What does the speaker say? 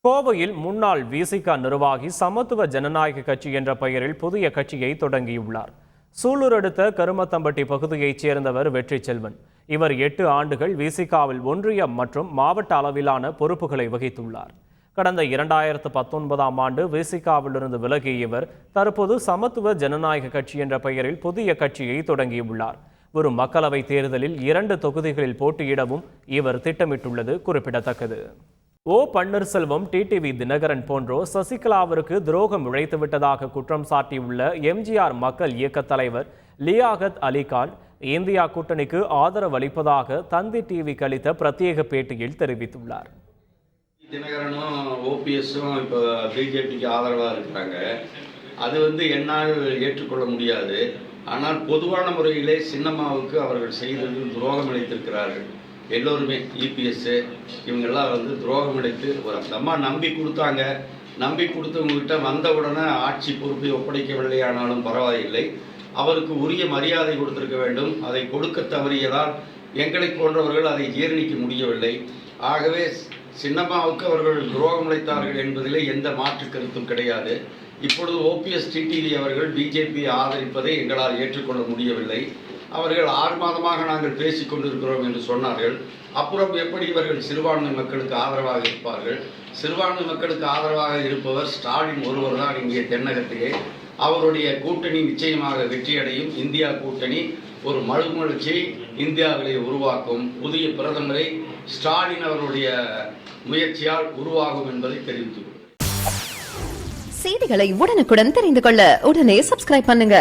கோவையில் முன்னாள் விசிக நிர்வாகி சமத்துவ ஜனநாயக கட்சி என்ற பெயரில் புதிய கட்சியை தொடங்கியுள்ளார். சூலூர் அடுத்த கருமத்தம்பட்டி பகுதியைச் சேர்ந்தவர் வெற்றி செல்வன். இவர் 8 ஆண்டுகள் விசிகாவில் ஒன்றிய மற்றும் மாவட்ட அளவிலான பொறுப்புகளை வகித்துள்ளார். கடந்த 2019ஆம் ஆண்டு விசிகாவிலிருந்து விலகிய இவர் தற்போது சமத்துவ ஜனநாயக கட்சி என்ற பெயரில் புதிய கட்சியை தொடங்கியுள்ளார். வரும் மக்களவைத் தேர்தலில் 2 தொகுதிகளில் போட்டியிடவும் இவர் திட்டமிட்டுள்ளது குறிப்பிடத்தக்கது. ஓ பன்னீர்செல்வம், டிடிவி தினகரன் போன்றோர் சசிகலாவிற்கு துரோகம் இழைத்துவிட்டதாக குற்றம் சாட்டியுள்ள எம்ஜிஆர் மக்கள் இயக்க தலைவர் லியாகத் அலிகான் இந்தியா கூட்டணிக்கு ஆதரவு அளிப்பதாக தந்தி டிவிக்கு அளித்த பிரத்யேக பேட்டியில் தெரிவித்துள்ளார். தினகரனும் ஓபிஎஸும் இப்போ பிஜேபிக்கு ஆதரவாக இருக்கிறாங்க. அது என்னால் ஏற்றுக்கொள்ள முடியாது. ஆனால் பொதுவான முறையிலே சின்னம்மாவுக்கு அவர்கள் செய்தது துரோகம் இழைத்திருக்கிறார்கள். எல்லோருமே இபிஎஸ் இவங்கெல்லாம் துரோகம் இழைத்து ஒரு அம்மா நம்பி கொடுத்தாங்க. நம்பி கொடுத்தவங்ககிட்ட வந்த உடனே ஆட்சி பொறுப்பை ஒப்படைக்கவில்லை. ஆனாலும் பரவாயில்லை, அவருக்கு உரிய மரியாதை கொடுத்திருக்க வேண்டும். அதை கொடுக்க தவறியதால் எங்களை போன்றவர்கள் அதை ஜீரணிக்க முடியவில்லை. ஆகவே சின்னம்மாவுக்கு அவர்கள் துரோகம் இழைத்தார்கள் என்பதிலே எந்த மாற்று கருத்தும் கிடையாது. இப்பொழுது ஓபிஎஸ் டிடிவி அவர்கள் பிஜேபியை ஆதரிப்பதை எங்களால் ஏற்றுக்கொள்ள முடியவில்லை. அவர்கள் 6 மாதமாக நாங்கள் பேசிக் கொண்டிருக்கிறோம் என்று சொன்னார்கள். அப்புறம் எப்படி இவர்கள் சிறுபான்மை மக்களுக்கு ஆதரவாக இருப்பார்கள்? சிறுபான்மை மக்களுக்கு ஆதரவாக இருப்பவர் ஸ்டாலின் ஒருவர் தான் இங்கே தென்னகத்திலே. அவருடைய கூட்டணி நிச்சயமாக வெற்றியடையும். இந்தியா கூட்டணி ஒரு மறுமலர்ச்சியை இந்தியாவிலே உருவாக்கும். புதிய பிரதமரை ஸ்டாலின் அவருடைய முயற்சியால் உருவாகும் என்பதை தெரிவித்துள்ளது. செய்திகளை உடனுக்குடன் தெரிந்து கொள்ள உடனே சப்ஸ்கிரைப் பண்ணுங்க.